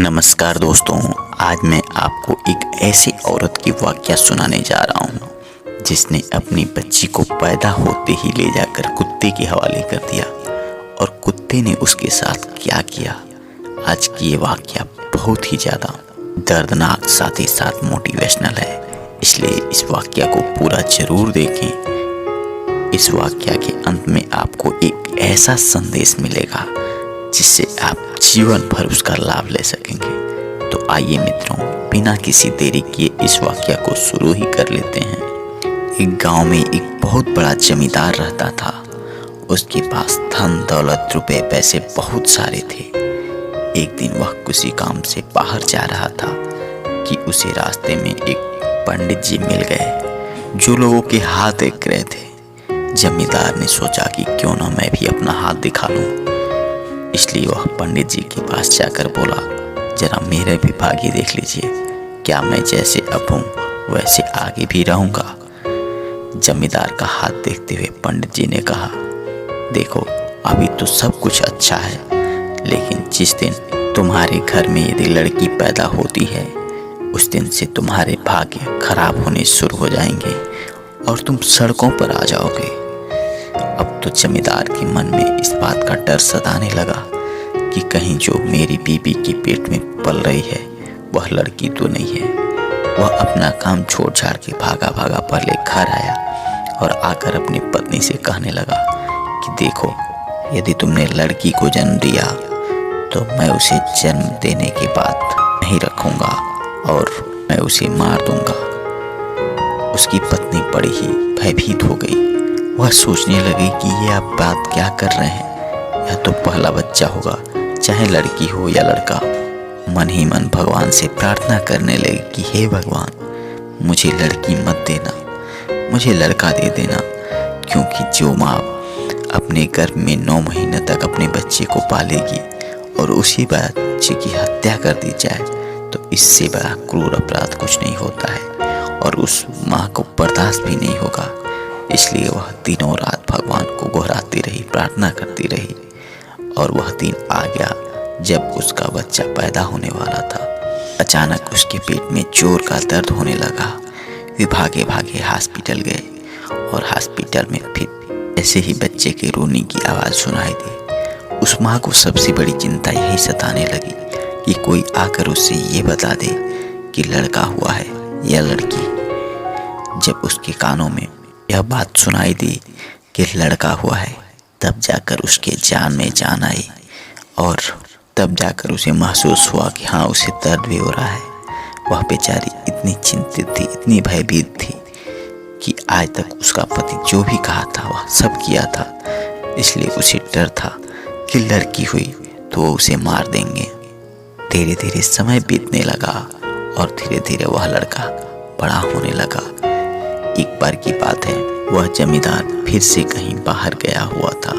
नमस्कार दोस्तों, आज मैं आपको एक ऐसी औरत की वाकया सुनाने जा रहा हूँ जिसने अपनी बच्ची को पैदा होते ही ले जाकर कुत्ते के हवाले कर दिया और कुत्ते ने उसके साथ क्या किया। आज की ये वाकया बहुत ही ज़्यादा दर्दनाक साथ ही साथ मोटिवेशनल है, इसलिए इस वाकया को पूरा ज़रूर देखें। इस वाकया के अंत में आपको एक ऐसा संदेश मिलेगा जिससे आप जीवन भर उसका लाभ ले सकेंगे। तो आइए मित्रों, बिना किसी देरी किए इस वाकया को शुरू ही कर लेते हैं। एक गांव में एक बहुत बड़ा जमींदार रहता था। उसके पास धन दौलत रुपए पैसे बहुत सारे थे। एक दिन वह किसी काम से बाहर जा रहा था कि उसे रास्ते में एक पंडित जी मिल गए जो लोगों के हाथ देख रहे थे। जमींदार ने सोचा कि क्यों ना मैं भी अपना हाथ दिखा लूं, इसलिए वह पंडित जी के पास जाकर बोला, जरा मेरे भी भाग्य देख लीजिए, क्या मैं जैसे अब हूँ वैसे आगे भी रहूँगा। जमींदार का हाथ देखते हुए पंडित जी ने कहा, देखो अभी तो सब कुछ अच्छा है, लेकिन जिस दिन तुम्हारे घर में यदि लड़की पैदा होती है उस दिन से तुम्हारे भाग्य खराब होने शुरू हो जाएंगे और तुम सड़कों पर आ जाओगे। अब तो जमींदार के मन में इस बात का डर सताने लगा कि कहीं जो मेरी बीबी के पेट में पल रही है वह लड़की तो नहीं है। वह अपना काम छोड़ छाड़ के भागा भागा पहले घर आया और आकर अपनी पत्नी से कहने लगा कि देखो, यदि तुमने लड़की को जन्म दिया तो मैं उसे जन्म देने के बाद नहीं रखूँगा और मैं उसे मार दूँगा। उसकी पत्नी बड़ी ही भयभीत हो गई। वह सोचने लगी कि ये आप बात क्या कर रहे हैं, यह तो पहला बच्चा होगा, चाहे लड़की हो या लड़का। मन ही मन भगवान से प्रार्थना करने लगी कि हे भगवान, मुझे लड़की मत देना, मुझे लड़का दे देना, क्योंकि जो माँ अपने गर्भ में 9 महीने तक अपने बच्चे को पालेगी और उसी बच्चे की हत्या कर दी जाए तो इससे बड़ा क्रूर अपराध कुछ नहीं होता है और उस माँ को बर्दाश्त भी नहीं होगा। इसलिए वह दिनों रात भगवान को गोहराती रही, प्रार्थना करती रही और वह दिन आ गया जब उसका बच्चा पैदा होने वाला था। अचानक उसके पेट में जोर का दर्द होने लगा। वे भागे भागे हॉस्पिटल गए और हॉस्पिटल में फिर ऐसे ही बच्चे के रोने की आवाज़ सुनाई दी। उस माँ को सबसे बड़ी चिंता यही सताने लगी कि कोई आकर उससे ये बता दे कि लड़का हुआ है या लड़की। जब उसके कानों में यह बात सुनाई दी कि लड़का हुआ है, तब जाकर उसके जान में जान आई और तब जाकर उसे महसूस हुआ कि हाँ, उसे दर्द भी हो रहा है। वह बेचारी इतनी चिंतित थी, इतनी भयभीत थी कि आज तक उसका पति जो भी कहा था वह सब किया था। इसलिए उसे डर था कि लड़की हुई तो वो उसे मार देंगे। धीरे धीरे समय बीतने लगा और धीरे धीरे वह लड़का बड़ा होने लगा। एक बार की बात है, वह जमींदार फिर से कहीं बाहर गया हुआ था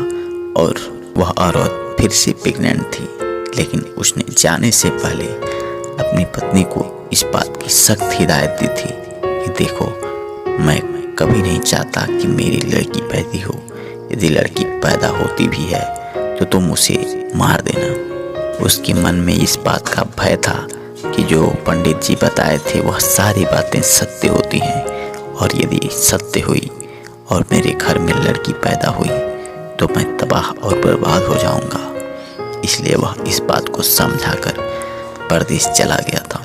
और वह औरत फिर से प्रेग्नेंट थी, लेकिन उसने जाने से पहले अपनी पत्नी को इस बात की सख्त हिदायत दी थी कि देखो, मैं कभी नहीं चाहता कि मेरी लड़की पैदा हो। यदि लड़की पैदा होती भी है तो तुम उसे मार देना। उसके मन में इस बात का भय था कि जो पंडित जी बताए थे वह सारी बातें सत्य होती हैं और यदि सत्य हुई और मेरे घर में लड़की पैदा हुई तो मैं तबाह और बर्बाद हो जाऊंगा। इसलिए वह इस बात को समझाकर परदेश चला गया था।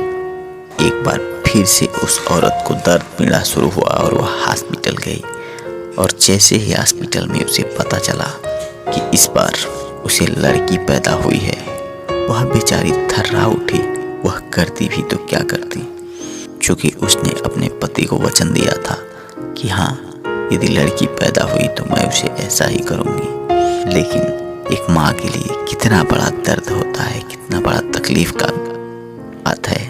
एक बार फिर से उस औरत को दर्द पीड़ा शुरू हुआ और वह हॉस्पिटल गई और जैसे ही हॉस्पिटल में उसे पता चला कि इस बार उसे लड़की पैदा हुई है, वह बेचारी थर्रा उठी। वह करती भी तो क्या करती, चूँकि उसने अपने पति को वचन दिया था कि हाँ, यदि लड़की पैदा हुई तो मैं उसे ऐसा ही करूँगी। लेकिन एक माँ के लिए कितना बड़ा दर्द होता है, कितना बड़ा तकलीफ का बात है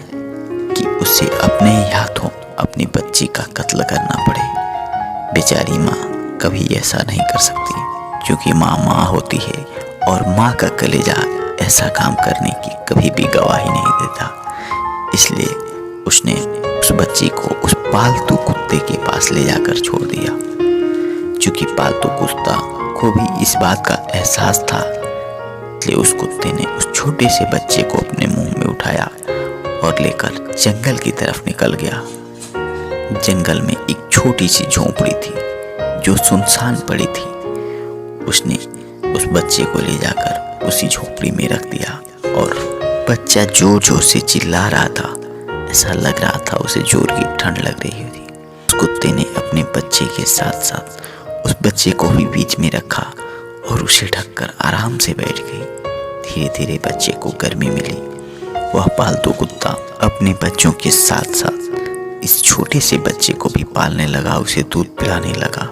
कि उसे अपने ही हाथों अपनी बच्ची का कत्ल करना पड़े। बेचारी माँ कभी ऐसा नहीं कर सकती, क्योंकि माँ माँ होती है और माँ का कलेजा ऐसा काम करने की कभी भी गवाही नहीं देता। इसलिए उसने उस बच्ची को उस पालतू कुत्ते के पास ले जाकर छोड़ दिया। क्योंकि पालतू कुत्ता को भी इस बात का एहसास था इसलिए उस कुत्ते ने उस छोटे से बच्चे को अपने मुंह में उठाया और लेकर जंगल की तरफ निकल गया। जंगल में एक छोटी सी झोंपड़ी थी जो सुनसान पड़ी थी। उसने उस बच्चे को ले जाकर उसी झोंपड़ी में रख दिया और बच्चा जोर जोर से चिल्ला रहा था। ऐसा लग रहा था उसे जोर की ठंड लग रही थी। उस कुत्ते ने अपने बच्चे के साथ साथ उस बच्चे को भी बीच में रखा और उसे ढककर आराम से बैठ गई। धीरे धीरे बच्चे को गर्मी मिली। वह पालतू कुत्ता अपने बच्चों के साथ साथ इस छोटे से बच्चे को भी पालने लगा, उसे दूध पिलाने लगा।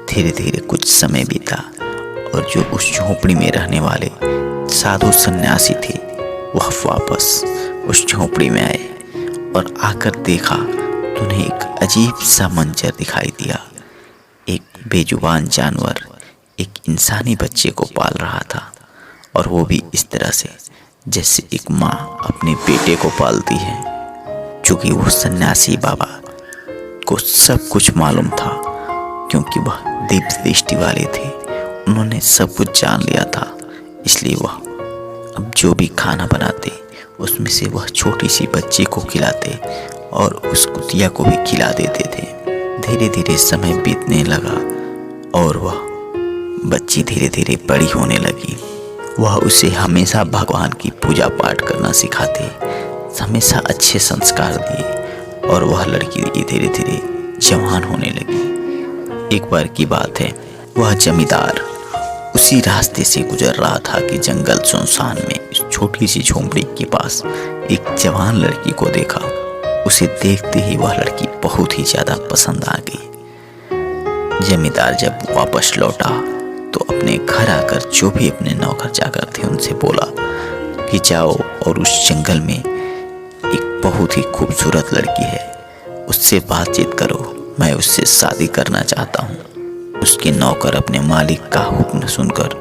धीरे धीरे कुछ समय बीता और जो उस झोंपड़ी में रहने वाले साधु सन्यासी थे वह वापस उस झोंपड़ी में आए और आकर देखा तो उन्हें एक अजीब सा मंजर दिखाई दिया। एक बेजुबान जानवर एक इंसानी बच्चे को पाल रहा था और वो भी इस तरह से जैसे एक माँ अपने बेटे को पालती है। चूँकि वो सन्यासी बाबा को सब कुछ मालूम था, क्योंकि वह दिव्य दृष्टि वाले थे, उन्होंने सब कुछ जान लिया था। इसलिए वह अब जो भी खाना बनाते उसमें से वह छोटी सी बच्ची को खिलाते और उस कुतिया को भी खिला देते थे। धीरे धीरे समय बीतने लगा और वह बच्ची धीरे धीरे बड़ी होने लगी। वह उसे हमेशा भगवान की पूजा पाठ करना सिखाते, हमेशा अच्छे संस्कार दिए और वह लड़की धीरे धीरे जवान होने लगी। एक बार की बात है, वह जमींदार उसी रास्ते से गुजर रहा था कि जंगल सुनसान में इस छोटी सी झोंपड़ी के पास एक जवान लड़की को देखा। उसे देखते ही वह लड़की बहुत ही ज्यादा पसंद आ गई। जमींदार जब वापस लौटा तो अपने घर आकर जो भी अपने नौकर चाकर थे उनसे बोला कि जाओ और उस जंगल में एक बहुत ही खूबसूरत लड़की है, उससे बातचीत करो, मैं उससे शादी करना चाहता हूँ। उसके नौकर अपने मालिक का हुक्म सुनकर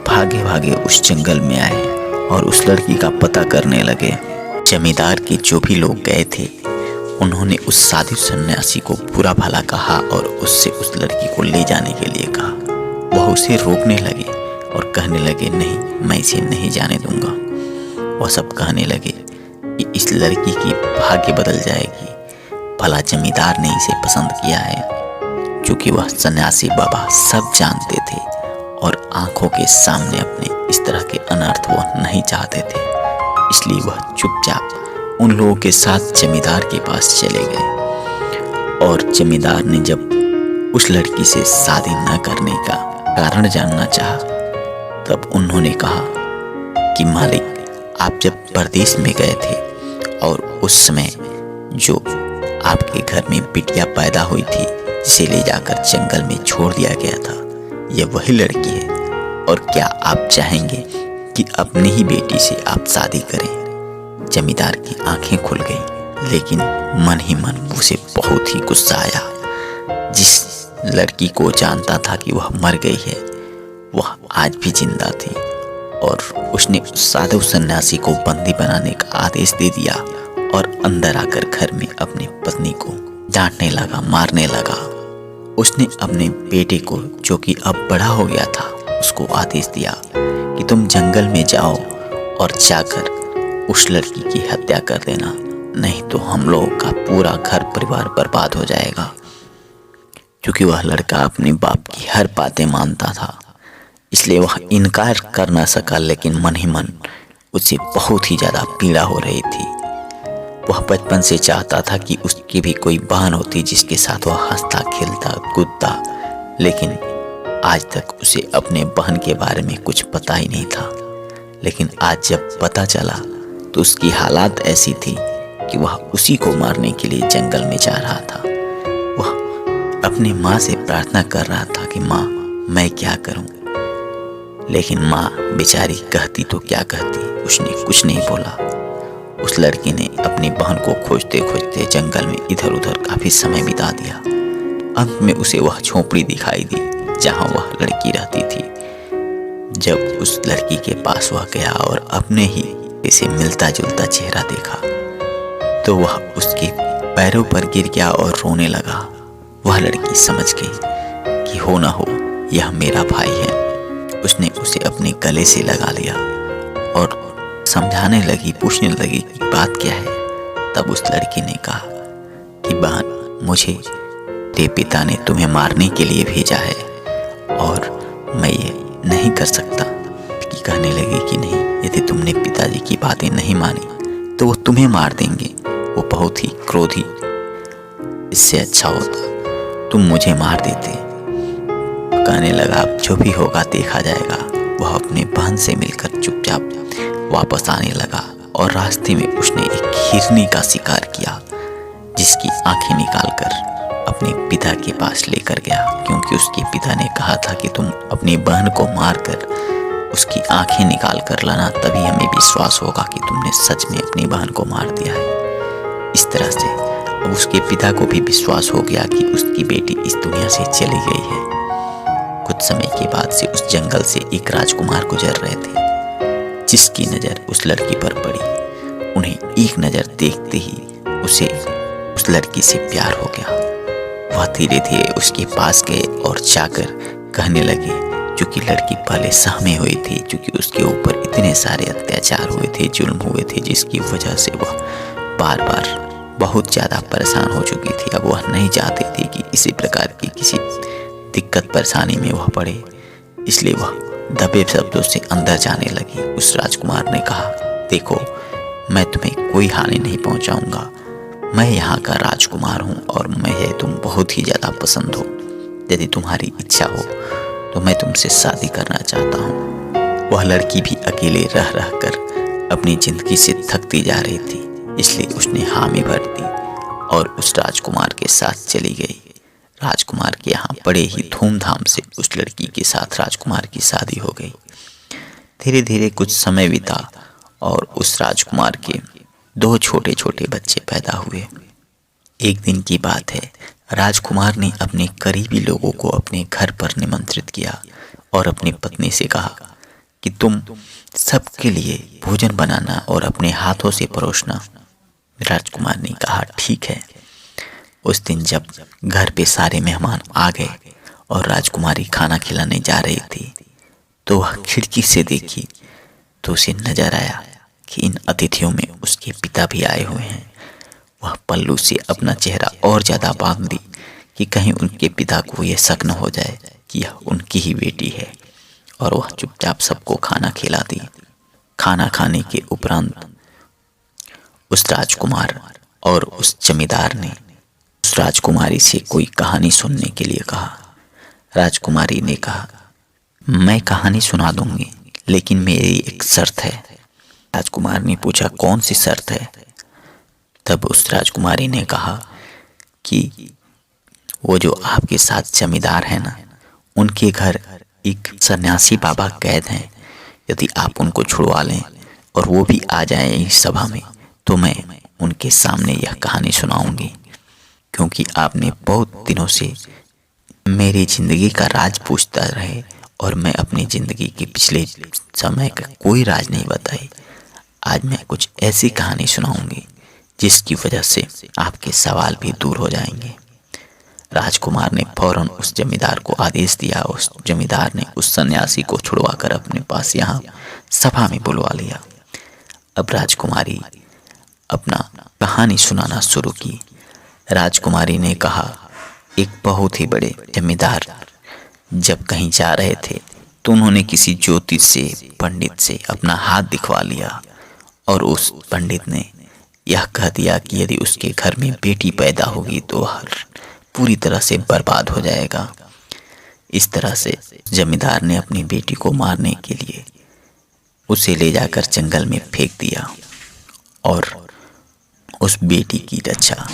भागे भागे उस जंगल में आए और उस लड़की का पता करने लगे। जमींदार के जो भी लोग गए थे उन्होंने उस साधु सन्यासी को बुरा भला कहा और उससे उस लड़की को ले जाने के लिए कहा। वह उसे रोकने लगे और कहने लगे, नहीं, मैं इसे नहीं जाने दूंगा। वह सब कहने लगे कि इस लड़की की भाग्य बदल जाएगी, भला जमींदार ने इसे पसंद किया है। क्योंकि वह सन्यासी बाबा सब जानते थे और आंखों के सामने अपने इस तरह के अनर्थ वह नहीं चाहते थे, इसलिए वह चुपचाप उन लोगों के साथ जमींदार के पास चले गए। और जमींदार ने जब उस लड़की से शादी न करने का कारण जानना चाहा तब उन्होंने कहा कि मालिक, आप जब परदेश में गए थे और उस समय जो आपके घर में बिटिया पैदा हुई थी जिसे ले जाकर जंगल में छोड़ दिया गया था, यह वही लड़की है। और क्या आप चाहेंगे कि अपनी ही बेटी से आप शादी करें? जमींदार की आंखें खुल गई, लेकिन मन ही मन उसे बहुत ही गुस्सा आया। जिस लड़की को जानता था कि वह मर गई है, वह आज भी जिंदा थी और उसने उस साधु सन्यासी को बंदी बनाने का आदेश दे दिया और अंदर आकर घर में अपनी पत्नी को डांटने लगा, मारने लगा। उसने अपने बेटे को, जो कि अब बड़ा हो गया था, उसको आदेश दिया कि तुम जंगल में जाओ और जाकर उस लड़की की हत्या कर देना, नहीं तो हम लोगों का पूरा घर परिवार बर्बाद हो जाएगा। क्योंकि वह लड़का अपने बाप की हर बातें मानता था, इसलिए वह इनकार कर ना सका, लेकिन मन ही मन उसे बहुत ही ज़्यादा पीड़ा हो रही थी। वह बचपन से चाहता था कि उसकी भी कोई बहन होती जिसके साथ वह हंसता खेलता कूदता, लेकिन आज तक उसे अपने बहन के बारे में कुछ पता ही नहीं था। लेकिन आज जब पता चला तो उसकी हालात ऐसी थी कि वह उसी को मारने के लिए जंगल में जा रहा था। वह अपनी माँ से प्रार्थना कर रहा था कि माँ, मैं क्या करूं? लेकिन माँ बेचारी कहती तो क्या कहती, उसने कुछ नहीं बोला। उस लड़की ने अपनी बहन को खोजते खोजते जंगल में इधर उधर काफी समय बिता दिया। अंत में उसे वह झोंपड़ी दिखाई दी जहां वह लड़की रहती थी। जब उस लड़की के पास वह गया और अपने ही इसे मिलता जुलता चेहरा देखा तो वह उसके पैरों पर गिर गया और रोने लगा। वह लड़की समझ गई कि हो ना हो यह मेरा भाई है। उसने उसे अपने गले से लगा लिया और समझाने लगी, पूछने लगी कि बात क्या है। तब उस लड़की ने कहा कि बहन, मुझे तेरे पिता ने तुम्हें मारने के लिए भेजा है और मैं ये नहीं कर सकता। कि कहने लगी कि नहीं, यदि तुमने पिताजी की बातें नहीं मानी तो वो तुम्हें मार देंगे। वो बहुत ही क्रोधी। इससे अच्छा होता तुम मुझे मार देते। कहने लगा अब जो भी होगा देखा जाएगा। वह अपने बहन से मिलकर चुपचाप वापस आने लगा और रास्ते में उसने एक हिरनी का शिकार किया, जिसकी आंखें निकालकर अपने पिता के पास लेकर गया, क्योंकि उसके पिता ने कहा था कि तुम अपनी बहन को मारकर उसकी आंखें निकाल कर लाना, तभी हमें विश्वास होगा कि तुमने सच में अपनी बहन को मार दिया है। इस तरह से अब उसके पिता को भी विश्वास हो गया कि उसकी बेटी इस दुनिया से चली गई है। कुछ समय के बाद से उस जंगल से एक राजकुमार गुजर रहे थे, जिसकी नज़र उस लड़की पर पड़ी। उन्हें एक नज़र देखते ही उसे उस लड़की से प्यार हो गया। वह धीरे धीरे उसके पास गए और जाकर कहने लगे, क्योंकि लड़की पहले सहमे हुई थी, क्योंकि उसके ऊपर इतने सारे अत्याचार हुए थे, जुल्म हुए थे, जिसकी वजह से वह बार बार बहुत ज़्यादा परेशान हो चुकी थी। अब वह नहीं चाहती थी कि इसी प्रकार की किसी दिक्कत परेशानी में वह पड़े, इसलिए वह दबे शब्दों से अंदर जाने लगी। उस राजकुमार ने कहा, देखो, मैं तुम्हें कोई हानि नहीं पहुंचाऊंगा। मैं यहाँ का राजकुमार हूँ और मुझे तुम बहुत ही ज़्यादा पसंद हो। यदि तुम्हारी इच्छा हो तो मैं तुमसे शादी करना चाहता हूँ। वह लड़की भी अकेले रह रह कर अपनी ज़िंदगी से थकती जा रही थी, इसलिए उसने हामी भर दी और उस राजकुमार के साथ चली गई। राजकुमार के यहाँ बड़े ही धूमधाम से उस लड़की के साथ राजकुमार की शादी हो गई। धीरे धीरे कुछ समय बीता और उस राजकुमार के 2 छोटे छोटे बच्चे पैदा हुए। एक दिन की बात है, राजकुमार ने अपने करीबी लोगों को अपने घर पर निमंत्रित किया और अपनी पत्नी से कहा कि तुम सबके लिए भोजन बनाना और अपने हाथों से परोसना। राजकुमार ने कहा, ठीक है। उस दिन जब घर पे सारे मेहमान आ गए और राजकुमारी खाना खिलाने जा रही थी, तो वह खिड़की से देखी तो उसे नजर आया कि इन अतिथियों में उसके पिता भी आए हुए हैं। वह पल्लू से अपना चेहरा और ज़्यादा बांध दी कि कहीं उनके पिता को यह शक न हो जाए कि यह उनकी ही बेटी है, और वह चुपचाप सबको खाना खिला दी। खाना खाने के उपरांत उस राजकुमार और उस जमींदार ने उस राजकुमारी से कोई कहानी सुनने के लिए कहा। राजकुमारी ने कहा, मैं कहानी सुना दूंगी, लेकिन मेरी एक शर्त है। राजकुमार ने पूछा, कौन सी शर्त है? तब उस राजकुमारी ने कहा कि वो जो आपके साथ जमींदार है ना, उनके घर एक सन्यासी बाबा कैद हैं। यदि आप उनको छुड़वा लें और वो भी आ जाएं इस सभा में, तो मैं उनके सामने यह कहानी सुनाऊंगी, क्योंकि आपने बहुत दिनों से मेरी ज़िंदगी का राज पूछता रहे और मैं अपनी ज़िंदगी के पिछले समय का कोई राज नहीं बताई। आज मैं कुछ ऐसी कहानी सुनाऊंगी जिसकी वजह से आपके सवाल भी दूर हो जाएंगे। राजकुमार ने फौरन उस जमींदार को आदेश दिया। उस जमींदार ने उस सन्यासी को छुड़वाकर अपने पास यहाँ सभा में बुलवा लिया। अब राजकुमारी अपना कहानी सुनाना शुरू की। राजकुमारी ने कहा, एक बहुत ही बड़े जमींदार जब कहीं जा रहे थे तो उन्होंने किसी ज्योतिष से, पंडित से अपना हाथ दिखवा लिया और उस पंडित ने यह कह दिया कि यदि उसके घर में बेटी पैदा होगी तो वह पूरी तरह से बर्बाद हो जाएगा। इस तरह से जमींदार ने अपनी बेटी को मारने के लिए उसे ले जाकर जंगल में फेंक दिया और उस बेटी की रक्षा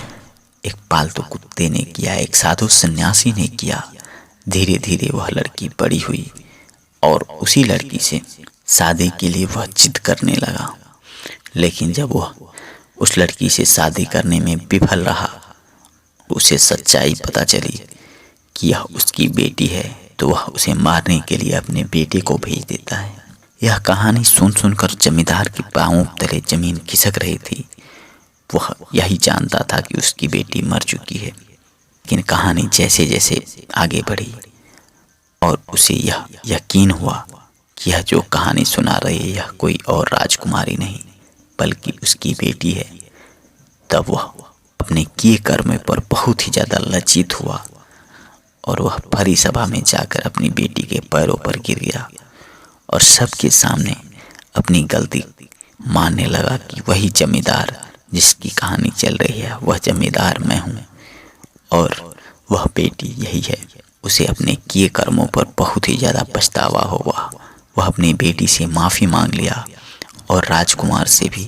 एक पालतू कुत्ते ने किया, एक साधु सन्यासी ने किया। धीरे धीरे वह लड़की बड़ी हुई और उसी लड़की से शादी के लिए वह जिद करने लगा। लेकिन जब वह उस लड़की से शादी करने में विफल रहा, उसे सच्चाई पता चली कि यह उसकी बेटी है, तो वह उसे मारने के लिए अपने बेटे को भेज देता है। यह कहानी सुन सुनकर जमींदार के पांवों तले जमीन खिसक रही थी। वह यही जानता था कि उसकी बेटी मर चुकी है, लेकिन कहानी जैसे जैसे आगे बढ़ी और उसे यह यकीन हुआ कि यह जो कहानी सुना रही है यह कोई और राजकुमारी नहीं बल्कि उसकी बेटी है। तब वह अपने किए कर्म पर बहुत ही ज़्यादा लज्जित हुआ और वह भरी सभा में जाकर अपनी बेटी के पैरों पर गिर गया और सबके सामने अपनी गलती मानने लगा कि वही जमींदार जिसकी कहानी चल रही है वह जमींदार मैं हूँ और वह बेटी यही है। उसे अपने किए कर्मों पर बहुत ही ज़्यादा पछतावा हुआ। वह अपनी बेटी से माफ़ी मांग लिया और राजकुमार से भी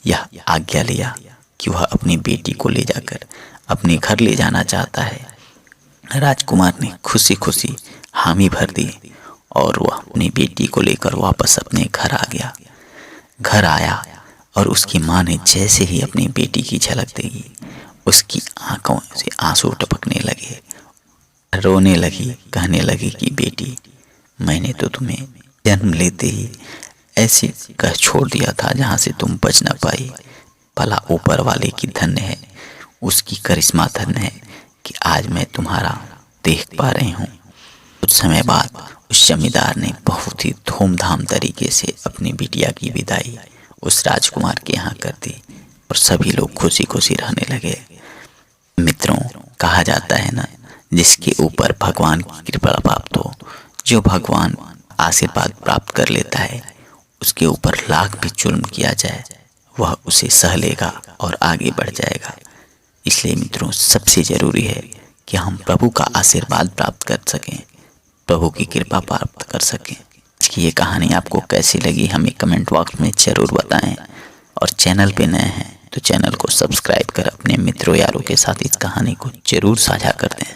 यह आज्ञा लिया कि वह अपनी बेटी को ले जाकर अपने घर ले जाना चाहता है। राजकुमार ने खुशी खुशी हामी भर दी और वह अपनी बेटी को लेकर वापस अपने घर आ गया। घर आया और उसकी माँ ने जैसे ही अपनी बेटी की झलक देखी उसकी आंखों से आंसू टपकने लगे, रोने लगी, कहने लगी कि बेटी मैंने तो तुम्हें जन्म लेते ही ऐसे कह छोड़ दिया था जहाँ से तुम बच न पाई। भला ऊपर वाले की धन्य है, उसकी करिश्मा धन्य है कि आज मैं तुम्हारा देख पा रही हूँ। कुछ समय बाद उस जमींदार ने बहुत ही धूमधाम तरीके से अपनी बिटिया की विदाई उस राजकुमार के यहाँ कर दी और सभी लोग खुशी खुशी रहने लगे। मित्रों, कहा जाता है ना, जिसके ऊपर भगवान की कृपा प्राप्त हो, जो भगवान आशीर्वाद प्राप्त कर लेता है उसके ऊपर लाख भी जुल्म किया जाए वह उसे सह लेगा और आगे बढ़ जाएगा। इसलिए मित्रों, सबसे ज़रूरी है कि हम प्रभु का आशीर्वाद प्राप्त कर सकें, प्रभु की कृपा प्राप्त कर सकें। इसकी ये कहानी आपको कैसी लगी हमें कमेंट बॉक्स में ज़रूर बताएं और चैनल पे नए हैं तो चैनल को सब्सक्राइब कर अपने मित्रों यारों के साथ इस कहानी को ज़रूर साझा कर दें।